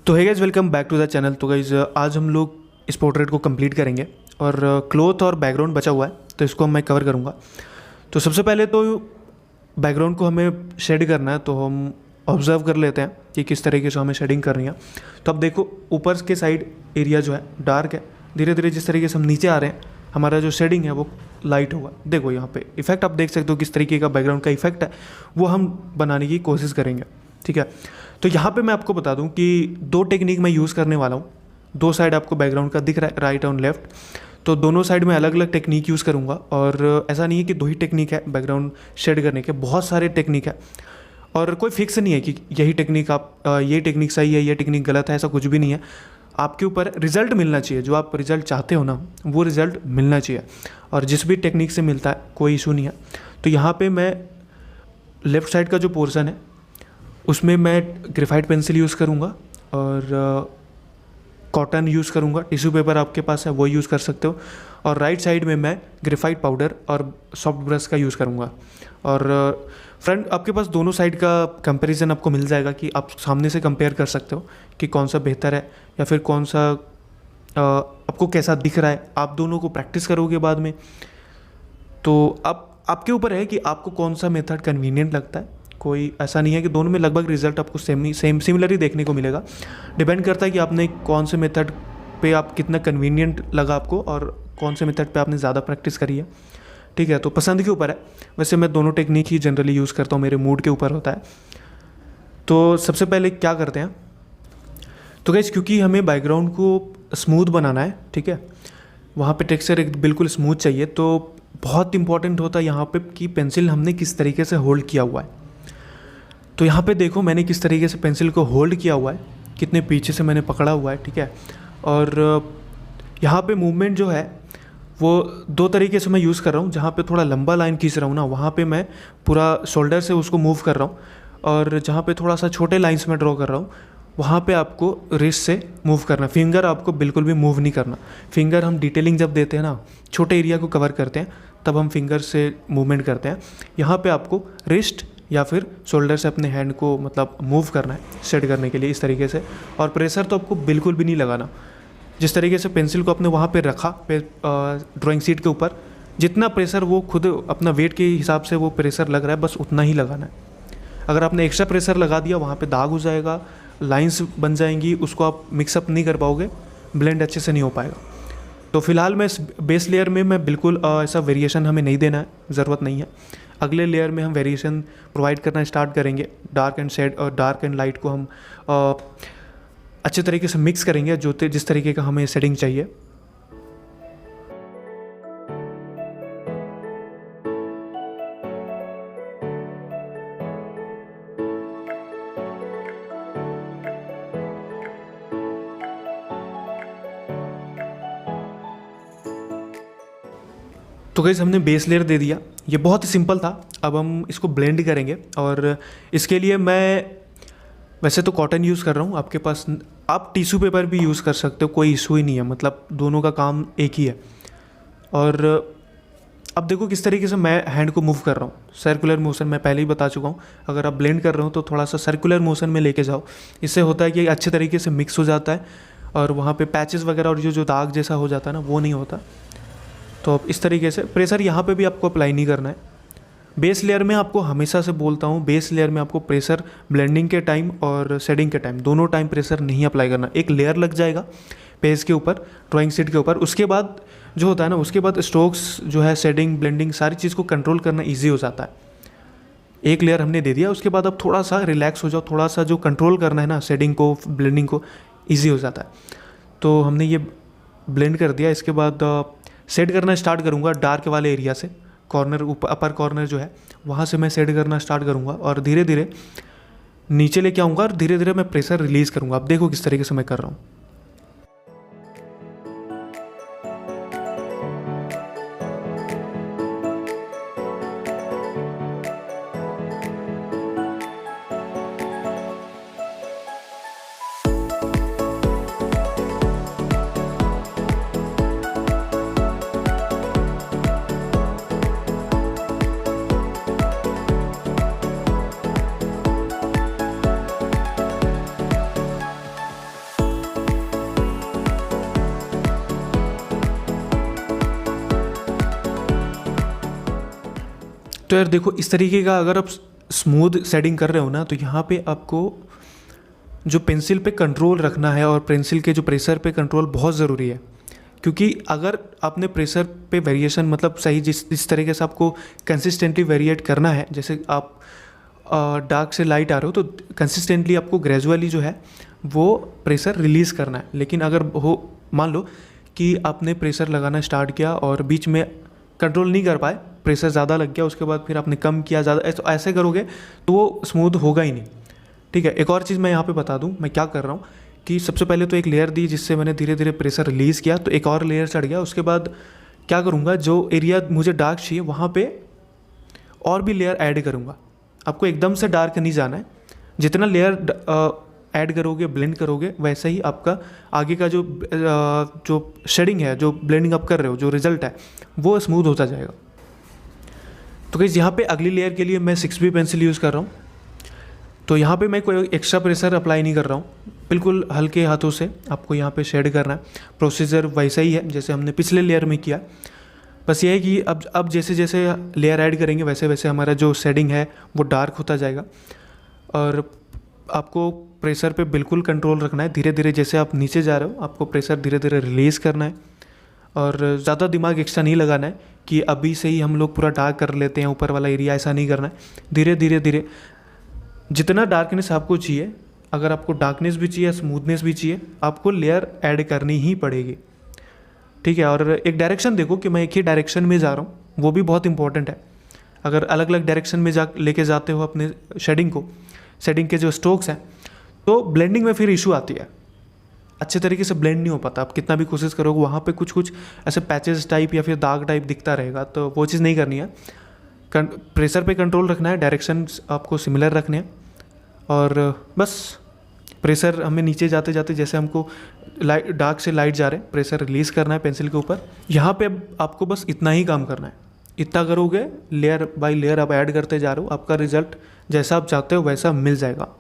तो है guys, welcome back to the channel. तो गाइस आज हम लोग इस पोर्ट्रेट को कंप्लीट करेंगे और क्लोथ और बैकग्राउंड बचा हुआ है तो इसको मैं कवर करूँगा। तो सबसे पहले तो बैकग्राउंड को हमें शेड करना है, तो हम ऑब्जर्व कर लेते हैं कि किस तरीके से हमें शेडिंग करनी है। तो अब देखो ऊपर के साइड एरिया जो है डार्क है, धीरे धीरे जिस तरीके से हम नीचे आ रहे हैं हमारा जो शेडिंग है वो लाइट होगा। देखो यहाँ पे इफेक्ट आप देख सकते हो किस तरीके का बैकग्राउंड का इफेक्ट है, वो हम बनाने की कोशिश करेंगे। ठीक है, तो यहाँ पे मैं आपको बता दूँ कि दो टेक्निक मैं यूज़ करने वाला हूँ। दो साइड आपको बैकग्राउंड का दिख रहा है, राइट और लेफ्ट। तो दोनों साइड में अलग अलग टेक्निक यूज़ करूँगा और ऐसा नहीं है कि दो ही टेक्निक है बैकग्राउंड शेड करने के, बहुत सारे टेक्निक है और कोई फिक्स नहीं है कि यही टेक्निक ये टेक्निक सही है, ये टेक्निक गलत है, ऐसा कुछ भी नहीं है। आपके ऊपर रिजल्ट मिलना चाहिए, जो आप रिजल्ट चाहते हो ना वो रिजल्ट मिलना चाहिए और जिस भी टेक्निक से मिलता है कोई इशू नहीं है। तो यहाँ पे मैं लेफ़्ट साइड का जो पोर्शन है उसमें मैं ग्रेफाइट पेंसिल यूज़ करूँगा और कॉटन यूज़ करूँगा, टिश्यू पेपर आपके पास है वो यूज़ कर सकते हो। और राइट साइड में मैं ग्रेफाइट पाउडर और सॉफ्ट ब्रश का यूज़ करूँगा। और फ्रंट आपके पास दोनों साइड का कंपैरिजन आपको मिल जाएगा कि आप सामने से कंपेयर कर सकते हो कि कौन सा बेहतर है या फिर कौन सा आपको कैसा दिख रहा है। आप दोनों को प्रैक्टिस करोगे बाद में, तो आपके ऊपर है कि आपको कौन सा मेथड कन्वीनियंट लगता है। कोई ऐसा नहीं है कि दोनों में लगभग रिजल्ट आपको सिमिलर ही देखने को मिलेगा। डिपेंड करता है कि आपने कौन से मेथड पे आप कितना कन्वीनियंट लगा आपको और कौन से मेथड पे आपने ज़्यादा प्रैक्टिस करी है। ठीक है, तो पसंद के ऊपर है। वैसे मैं दोनों टेक्निक ही जनरली यूज़ करता हूँ, मेरे मूड के ऊपर होता है। तो सबसे पहले क्या करते हैं, तो गाइस क्योंकि हमें बैकग्राउंड को स्मूथ बनाना है, ठीक है, वहाँ पे टेक्सचर एक बिल्कुल स्मूथ चाहिए, तो बहुत इंपॉर्टेंट होता है यहाँ पे कि पेंसिल हमने किस तरीके से होल्ड किया हुआ है। तो यहाँ पे देखो मैंने किस तरीके से पेंसिल को होल्ड किया हुआ है, कितने पीछे से मैंने पकड़ा हुआ है। ठीक है, और यहाँ पे मूवमेंट जो है वो दो तरीके से मैं यूज़ कर रहा हूँ। जहाँ पे थोड़ा लंबा लाइन खींच रहा हूँ ना, वहाँ पे मैं पूरा शोल्डर से उसको मूव कर रहा हूँ, और जहाँ पे थोड़ा सा छोटे लाइंस में ड्रॉ कर रहा हूँ वहाँ पे आपको रिस्ट से मूव करना। फिंगर आपको बिल्कुल भी मूव नहीं करना। फिंगर हम डिटेलिंग जब देते हैं ना, छोटे एरिया को कवर करते हैं, तब हम फिंगर से मूवमेंट करते हैं। यहाँ पे आपको रिस्ट या फिर शोल्डर से अपने हैंड को मतलब मूव करना है सेट करने के लिए इस तरीके से। और प्रेशर तो आपको बिल्कुल भी नहीं लगाना। जिस तरीके से पेंसिल को आपने वहाँ पे रखा ड्राइंग शीट के ऊपर, जितना प्रेशर वो खुद अपना वेट के हिसाब से वो प्रेशर लग रहा है, बस उतना ही लगाना है। अगर आपने एक्स्ट्रा प्रेशर लगा दिया वहाँ पे दाग हो जाएगा, लाइंस बन जाएंगी, उसको आप मिक्सअप नहीं कर पाओगे, ब्लेंड अच्छे से नहीं हो पाएगा। तो फिलहाल मैं इस बेस लेयर में मैं बिल्कुल ऐसा वेरिएशन हमें नहीं देना है, ज़रूरत नहीं है। अगले लेयर में हम वेरिएशन प्रोवाइड करना स्टार्ट करेंगे। डार्क एंड शेड और डार्क एंड लाइट को हम अच्छे तरीके से मिक्स करेंगे, जो जिस तरीके का हमें शेडिंग चाहिए। तो गाइस हमने बेस लेयर दे दिया, ये बहुत ही सिंपल था। अब हम इसको ब्लेंड करेंगे और इसके लिए मैं वैसे तो कॉटन यूज़ कर रहा हूँ। आपके पास आप टिश्यू पेपर भी यूज़ कर सकते हो, कोई इशू ही नहीं है, मतलब दोनों का काम एक ही है। और अब देखो किस तरीके से मैं हैंड को मूव कर रहा हूँ, सर्कुलर मोशन मैं पहले ही बता चुका हूँ। अगर आप ब्लेंड कर रहे हो तो थोड़ा सा सर्कुलर मोशन में लेके जाओ, इससे होता है कि अच्छे तरीके से मिक्स हो जाता है और वहाँ पे पैचेस वगैरह और जो दाग जैसा हो जाता है ना, वो नहीं होता। तो अब इस तरीके से प्रेशर यहाँ पे भी आपको अप्लाई नहीं करना है। बेस लेयर में आपको हमेशा से बोलता हूँ, बेस लेयर में आपको प्रेशर ब्लेंडिंग के टाइम और शेडिंग के टाइम दोनों टाइम प्रेशर नहीं अप्लाई करना। एक लेयर लग जाएगा पेज के ऊपर, ड्राइंग शीट के ऊपर, उसके बाद जो होता है ना, उसके बाद स्ट्रोक्स जो है, शेडिंग, ब्लेंडिंग, सारी चीज़ को कंट्रोल करना ईजी हो जाता है। एक लेयर हमने दे दिया, उसके बाद अब थोड़ा सा रिलैक्स हो जाओ, थोड़ा सा जो कंट्रोल करना है ना शेडिंग को, ब्लेंडिंग को, ईजी हो जाता है। तो हमने ये ब्लेंड कर दिया। इसके बाद सेट करना स्टार्ट करूँगा डार्क वाले एरिया से, कॉर्नर ऊपर अपर कॉर्नर जो है वहाँ से मैं सेट करना स्टार्ट करूँगा और धीरे धीरे नीचे लेके आऊँगा और धीरे धीरे मैं प्रेशर रिलीज़ करूँगा। अब देखो किस तरीके से मैं कर रहा हूँ। तो यार देखो, इस तरीके का अगर आप स्मूथ शेडिंग कर रहे हो ना, तो यहाँ पे आपको जो पेंसिल पे कंट्रोल रखना है और पेंसिल के जो प्रेशर पे कंट्रोल बहुत ज़रूरी है। क्योंकि अगर आपने प्रेशर पे वेरिएशन मतलब सही जिस तरीके से आपको कंसिस्टेंटली वेरिएट करना है, जैसे आप डार्क से लाइट आ रहे हो तो कंसिस्टेंटली आपको ग्रेजुअली जो है वो प्रेशर रिलीज़ करना है। लेकिन अगर हो मान लो कि आपने प्रेशर लगाना स्टार्ट किया और बीच में कंट्रोल नहीं कर पाए, प्रेशर ज़्यादा लग गया, उसके बाद फिर आपने कम किया ज़्यादा, ऐसे करोगे तो वो स्मूथ होगा ही नहीं। ठीक है, एक और चीज़ मैं यहाँ पे बता दूँ मैं क्या कर रहा हूँ कि सबसे पहले तो एक लेयर दी जिससे मैंने धीरे धीरे प्रेशर रिलीज़ किया, तो एक और लेयर चढ़ गया। उसके बाद क्या करूँगा, जो एरिया मुझे डार्क चाहिए वहाँ पे और भी लेयर ऐड करूँगा। आपको एकदम से डार्क नहीं जाना है, जितना लेयर ऐड करोगे ब्लेंड करोगे वैसे ही आपका आगे का जो शेडिंग है, जो ब्लेंडिंग आप कर रहे हो, जो रिजल्ट है वो स्मूथ होता जाएगा। तो गाइस यहाँ पे अगली लेयर के लिए मैं 6B पेंसिल यूज़ कर रहा हूँ। तो यहाँ पे मैं कोई एक्स्ट्रा प्रेशर अप्लाई नहीं कर रहा हूँ, बिल्कुल हल्के हाथों से आपको यहाँ पे शेड करना है। प्रोसीजर वैसा ही है जैसे हमने पिछले लेयर में किया, बस ये है कि अब जैसे जैसे लेयर ऐड करेंगे वैसे वैसे हमारा जो शेडिंग है वो डार्क होता जाएगा। और आपको प्रेशर पे बिल्कुल कंट्रोल रखना है, धीरे धीरे जैसे आप नीचे जा रहे हो आपको प्रेशर धीरे धीरे रिलीज़ करना है। और ज़्यादा दिमाग एक्स्ट्रा नहीं लगाना है कि अभी से ही हम लोग पूरा डार्क कर लेते हैं ऊपर वाला एरिया, ऐसा नहीं करना है। धीरे धीरे धीरे जितना डार्कनेस आपको चाहिए, अगर आपको डार्कनेस भी चाहिए स्मूथनेस भी चाहिए, आपको लेयर ऐड करनी ही पड़ेगी। ठीक है, और एक डायरेक्शन देखो कि मैं एक ही डायरेक्शन में जा रहा हूँ, वो भी बहुत इंपॉर्टेंट है। अगर अलग अलग डायरेक्शन में लेके जाते हो अपने शेडिंग को, शेडिंग के जो स्ट्रोक्स हैं, तो ब्लेंडिंग में फिर इशू आती है, अच्छे तरीके से ब्लेंड नहीं हो पाता। आप कितना भी कोशिश करोगे वहाँ पे कुछ कुछ ऐसे पैचेस टाइप या फिर दाग टाइप दिखता रहेगा, तो वो चीज़ नहीं करनी है। प्रेशर पे कंट्रोल रखना है, डायरेक्शन आपको सिमिलर रखने हैं, और बस प्रेशर हमें नीचे जाते जाते जैसे हमको लाइट डार्क से लाइट जा रहे हैं, प्रेशर रिलीज़ करना है पेंसिल के ऊपर। यहाँ पे आपको बस इतना ही काम करना है, इतना करोगे लेयर बाय लेयर आप ऐड करते जा रहे हो, आपका रिजल्ट जैसा आप चाहते हो वैसा मिल जाएगा।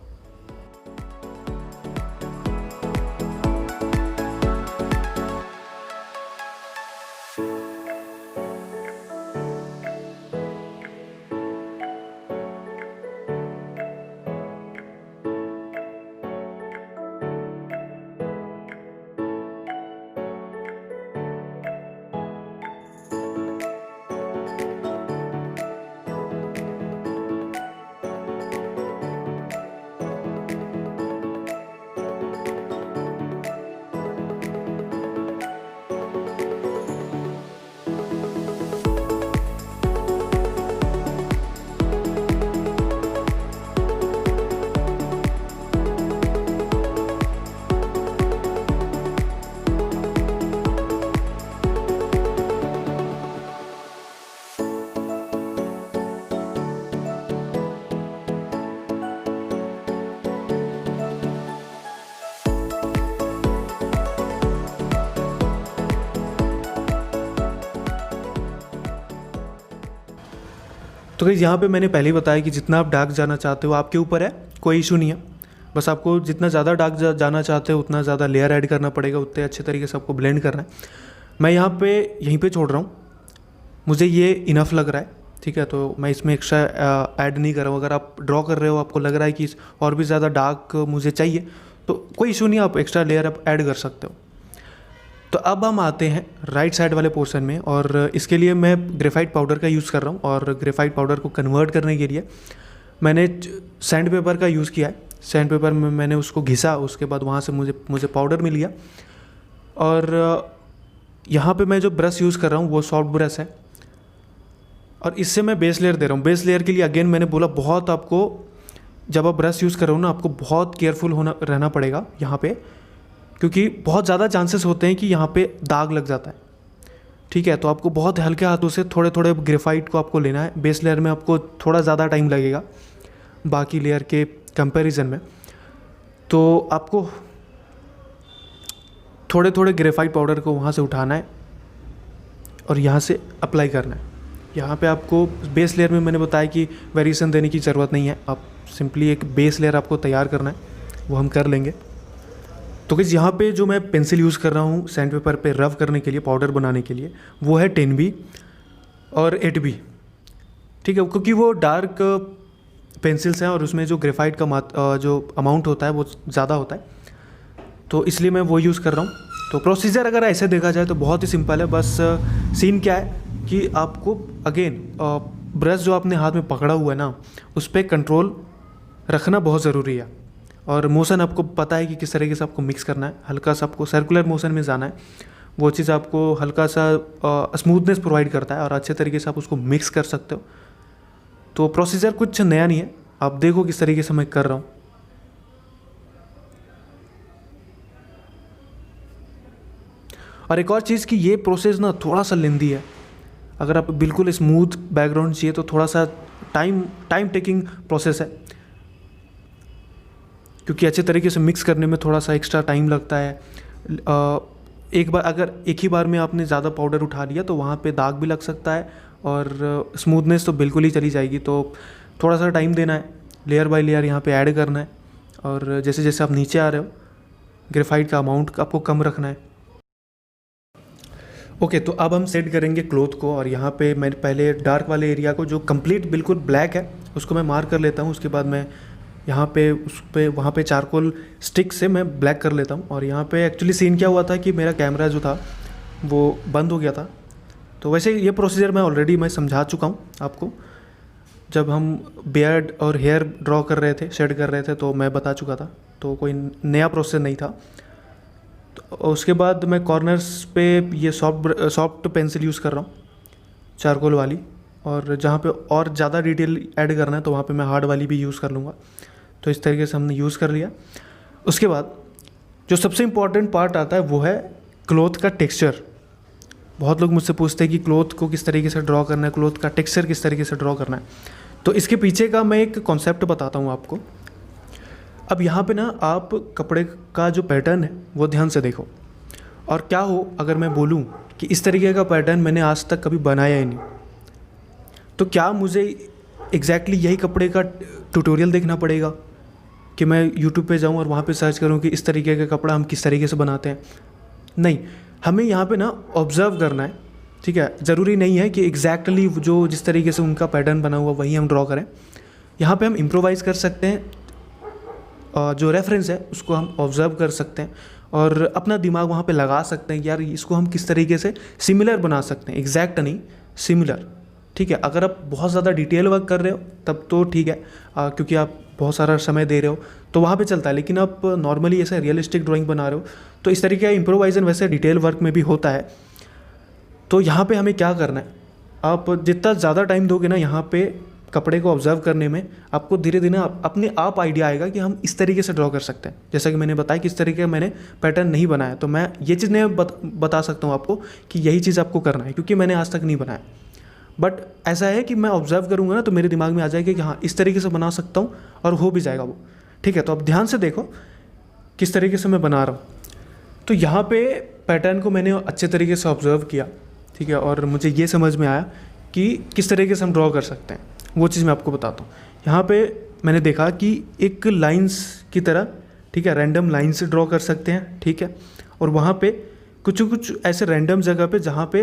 तो गाइस यहाँ पे मैंने पहले ही बताया कि जितना आप डार्क जाना चाहते हो आपके ऊपर है, कोई इशू नहीं है। बस आपको जितना ज़्यादा डार्क जाना चाहते हो उतना ज़्यादा लेयर ऐड करना पड़ेगा, उतने अच्छे तरीके से आपको ब्लेंड करना है। मैं यहाँ पे यहीं पे छोड़ रहा हूँ, मुझे ये इनफ लग रहा है। ठीक है, तो मैं इसमें एक्स्ट्रा ऐड नहीं कर रहा हूँ। अगर आप ड्रॉ कर रहे हो, आपको लग रहा है कि और भी ज़्यादा डार्क मुझे चाहिए, तो कोई इशू नहीं, आप एक्स्ट्रा लेयर आप ऐड कर सकते हो। तो अब हम आते हैं राइट साइड वाले पोर्शन में, और इसके लिए मैं ग्रेफाइट पाउडर का यूज़ कर रहा हूँ। और ग्रेफाइट पाउडर को कन्वर्ट करने के लिए मैंने सैंड पेपर का यूज़ किया है। सैंड पेपर में मैंने उसको घिसा, उसके बाद वहाँ से मुझे पाउडर मिल गया। और यहाँ पे मैं जो ब्रश यूज़ कर रहा हूँ वो सॉफ्ट ब्रश है, और इससे मैं बेस लेयर दे रहा हूँ। बेस लेयर के लिए अगेन मैंने बोला, बहुत आपको जब आप ब्रश यूज़ कर रहे हो ना, आपको बहुत केयरफुल रहना पड़ेगा यहाँ पे, क्योंकि बहुत ज़्यादा चांसेस होते हैं कि यहाँ पे दाग लग जाता है। ठीक है, तो आपको बहुत हल्के हाथों से थोड़े थोड़े ग्रेफाइट को आपको लेना है। बेस लेयर में आपको थोड़ा ज़्यादा टाइम लगेगा बाकी लेयर के कंपैरिजन में, तो आपको थोड़े थोड़े ग्रेफाइट पाउडर को वहाँ से उठाना है और यहाँ से अप्लाई करना है। यहाँ पे आपको बेस लेयर में मैंने बताया कि वेरिएशन देने की ज़रूरत नहीं है, आप सिंपली एक बेस लेयर आपको तैयार करना है, वो हम कर लेंगे। तो गाइस यहाँ पे जो मैं पेंसिल यूज़ कर रहा हूँ सैंड पेपर पे रब करने के लिए, पाउडर बनाने के लिए, वो है 10B और 8B। ठीक है, क्योंकि वो डार्क पेंसिल्स हैं और उसमें जो ग्रेफाइट का जो अमाउंट होता है वो ज़्यादा होता है, तो इसलिए मैं वो यूज़ कर रहा हूँ। तो प्रोसीजर अगर ऐसे देखा जाए तो बहुत ही सिंपल है। बस सीन क्या है कि आपको अगेन ब्रश जो आपने हाथ में पकड़ा हुआ है ना, उस पर कंट्रोल रखना बहुत ज़रूरी है। और मोशन आपको पता है कि किस तरीके से आपको मिक्स करना है, हल्का सा आपको सर्कुलर मोशन में जाना है, वो चीज़ आपको हल्का सा स्मूथनेस प्रोवाइड करता है और अच्छे तरीके से आप उसको मिक्स कर सकते हो। तो प्रोसीजर कुछ नया नहीं है, आप देखो किस तरीके से मैं कर रहा हूँ। और एक और चीज़ कि ये प्रोसेस ना थोड़ा सा लेंदी है। अगर आप बिल्कुल स्मूथ बैकग्राउंड चाहिए तो थोड़ा सा टाइम टेकिंग प्रोसेस है, क्योंकि अच्छे तरीके से मिक्स करने में थोड़ा सा एक्स्ट्रा टाइम लगता है। एक बार अगर एक ही बार में आपने ज़्यादा पाउडर उठा लिया तो वहाँ पे दाग भी लग सकता है और स्मूथनेस तो बिल्कुल ही चली जाएगी। तो थोड़ा सा टाइम देना है, लेयर बाय लेयर यहाँ पे ऐड करना है, और जैसे जैसे आप नीचे आ रहे हो ग्रेफाइट का अमाउंट आपको कम रखना है। ओके, तो अब हम सेट करेंगे क्लॉथ को, और यहाँ पे मैं पहले डार्क वाले एरिया को जो कंप्लीट बिल्कुल ब्लैक है उसको मैं मार्क कर लेता हूँ। उसके बाद मैं यहाँ पे उस पे वहाँ पे चारकोल स्टिक से मैं ब्लैक कर लेता हूँ। और यहाँ पे एक्चुअली सीन क्या हुआ था कि मेरा कैमरा जो था वो बंद हो गया था। तो वैसे ये प्रोसीजर मैं समझा चुका हूँ आपको, जब हम बियर्ड और हेयर ड्रॉ कर रहे थे, शेड कर रहे थे, तो मैं बता चुका था, तो कोई नया प्रोसेस नहीं था। तो उसके बाद मैं कॉर्नर्स पे ये सॉफ्ट पेंसिल यूज़ कर रहा हूँ, चारकोल वाली, और जहाँ पे और ज़्यादा डिटेल ऐड करना है तो वहाँ पे मैं हार्ड वाली भी यूज़ कर लूँगा। तो इस तरीके से हमने यूज़ कर लिया। उसके बाद जो सबसे इम्पॉर्टेंट पार्ट आता है वो है क्लॉथ का टेक्सचर। बहुत लोग मुझसे पूछते हैं कि क्लॉथ को किस तरीके से ड्रॉ करना है, क्लॉथ का टेक्सचर किस तरीके से ड्रॉ करना है। तो इसके पीछे का मैं एक कॉन्सेप्ट बताता हूँ आपको। अब यहाँ पे ना आप कपड़े का जो पैटर्न है वो ध्यान से देखो, और क्या हो अगर मैं बोलूँ कि इस तरीके का पैटर्न मैंने आज तक कभी बनाया ही नहीं, तो क्या मुझे एग्जैक्टली यही कपड़े का ट्यूटोरियल देखना पड़ेगा कि मैं यूट्यूब पे जाऊँ और वहाँ पे सर्च करूँ कि इस तरीके का कपड़ा हम किस तरीके से बनाते हैं? नहीं, हमें यहाँ पे ना ऑब्ज़र्व करना है, ठीक है। ज़रूरी नहीं है कि एग्जैक्टली जो जिस तरीके से उनका पैटर्न बना हुआ वही हम ड्रॉ करें। यहाँ पे हम इम्प्रोवाइज़ कर सकते हैं, जो रेफरेंस है उसको हम ऑब्ज़र्व कर सकते हैं और अपना दिमाग वहाँ पे लगा सकते हैं कि यार इसको हम किस तरीके से सिमिलर बना सकते हैं, एग्जैक्ट नहीं, सिमिलर, ठीक है। अगर आप बहुत ज़्यादा डिटेल वर्क कर रहे हो तब तो ठीक है, क्योंकि आप बहुत सारा समय दे रहे हो तो वहाँ पे चलता है। लेकिन आप नॉर्मली ऐसे रियलिस्टिक ड्राइंग बना रहे हो तो इस तरीके का इम्प्रोवाइज़न वैसे डिटेल वर्क में भी होता है। तो यहाँ पे हमें क्या करना है, आप जितना ज़्यादा टाइम दोगे ना यहाँ पे कपड़े को ऑब्जर्व करने में, आपको धीरे धीरे अपने आप आइडिया आएगा कि हम इस तरीके से ड्रॉ कर सकते हैं। जैसा कि मैंने बताया किस तरीके का मैंने पैटर्न नहीं बनाया, तो मैं ये चीज़ नहीं बता सकता हूँ आपको कि यही चीज़ आपको करना है, क्योंकि मैंने आज तक नहीं बनाया। बट ऐसा है कि मैं ऑब्जर्व करूँगा ना तो मेरे दिमाग में आ जाएगा कि हाँ इस तरीके से बना सकता हूँ, और हो भी जाएगा वो, ठीक है। तो अब ध्यान से देखो किस तरीके से मैं बना रहा हूँ। तो यहाँ पे पैटर्न को मैंने अच्छे तरीके से ऑब्जर्व किया, ठीक है, और मुझे ये समझ में आया कि किस तरीके से हम ड्रॉ कर सकते हैं। वो चीज़ मैं आपको बताता हूँ। यहाँ पे मैंने देखा कि एक लाइंस की तरह, ठीक है, रैंडम लाइन से ड्रॉ कर सकते हैं, ठीक है। और वहाँ पे कुछ कुछ ऐसे रैंडम जगह पे जहाँ पे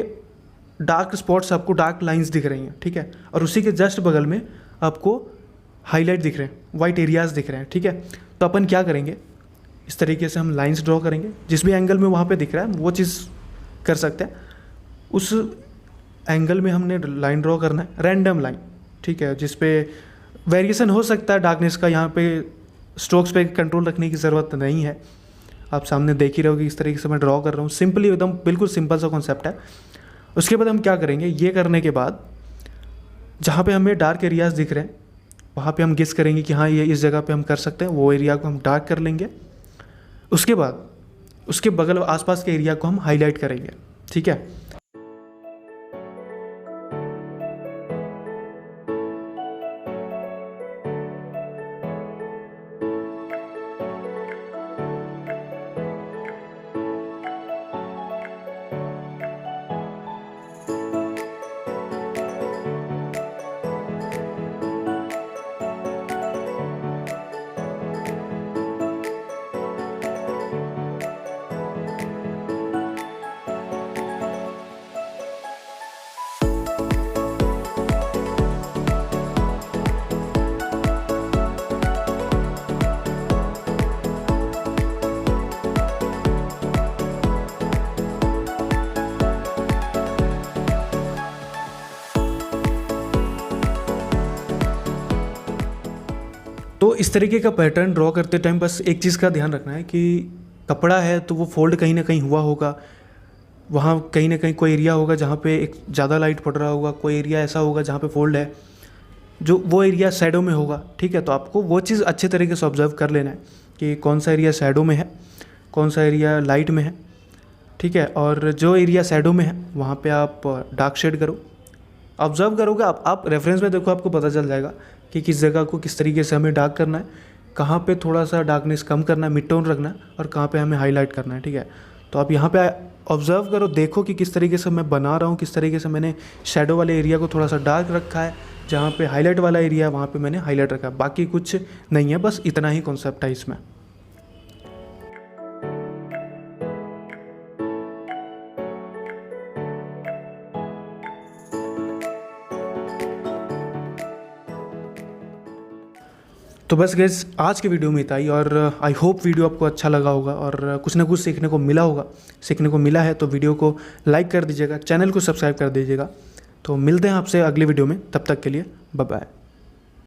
डार्क स्पॉट्स, आपको डार्क लाइंस दिख रही हैं, ठीक है, और उसी के जस्ट बगल में आपको हाईलाइट दिख रहे हैं, वाइट एरियाज़ दिख रहे हैं, ठीक है। तो अपन क्या करेंगे, इस तरीके से हम लाइंस ड्रॉ करेंगे, जिस भी एंगल में वहाँ पे दिख रहा है वो चीज़ कर सकते हैं। उस एंगल में हमने लाइन ड्रॉ करना है, रैंडम लाइन, ठीक है, जिस पे वेरिएशन हो सकता है डार्कनेस का। यहाँ पे स्ट्रोक्स पे कंट्रोल रखने की ज़रूरत नहीं है, आप सामने देख ही रहोगे इस तरीके से मैं ड्रॉ कर रहा हूँ, सिंपली एकदम बिल्कुल सिंपल सा कॉन्सेप्ट है। उसके बाद हम क्या करेंगे, ये करने के बाद जहाँ पे हमें डार्क एरियाज़ दिख रहे हैं वहाँ पे हम गेस करेंगे कि हाँ ये इस जगह पे हम कर सकते हैं, वो एरिया को हम डार्क कर लेंगे। उसके बाद उसके बगल आसपास के एरिया को हम हाईलाइट करेंगे, ठीक है। तो इस तरीके का पैटर्न ड्रॉ करते टाइम बस एक चीज़ का ध्यान रखना है कि कपड़ा है तो वो फोल्ड कहीं ना कहीं हुआ होगा, वहाँ कहीं ना कहीं कोई एरिया होगा जहाँ पे एक ज़्यादा लाइट पड़ रहा होगा, कोई एरिया ऐसा होगा जहाँ पे फोल्ड है, जो वो एरिया शैडो में होगा। ठीक है, तो आपको वो चीज़ अच्छे तरीके से ऑब्जर्व कर लेना है कि कौन सा एरिया शैडो में है, कौन सा एरिया लाइट में है। ठीक है, और जो एरिया शैडो में है वहाँ पे आप डार्क शेड करो, ऑब्जर्व करोगे आप रेफरेंस में देखो, आपको पता चल जाएगा कि किस जगह को किस तरीके से हमें डार्क करना है, कहाँ पे थोड़ा सा डार्कनेस कम करना है, मिड टोन रखना है, और कहाँ पे हमें हाईलाइट करना है। ठीक है, तो आप यहाँ पे ऑब्जर्व करो, देखो कि किस तरीके से मैं बना रहा हूँ, किस तरीके से मैंने शैडो वाले एरिया को थोड़ा सा डार्क रखा है, जहाँ पे हाईलाइट वाला एरिया है वहाँ पे मैंने हाईलाइट रखा है। बाकी कुछ नहीं है, बस इतना ही कॉन्सेप्ट है इसमें। तो बस गैस आज के वीडियो में इतना ही, और आई होप वीडियो आपको अच्छा लगा होगा और कुछ ना कुछ सीखने को मिला होगा। सीखने को मिला है तो वीडियो को लाइक कर दीजिएगा, चैनल को सब्सक्राइब कर दीजिएगा। तो मिलते हैं आपसे अगले वीडियो में, तब तक के लिए बाय बाय।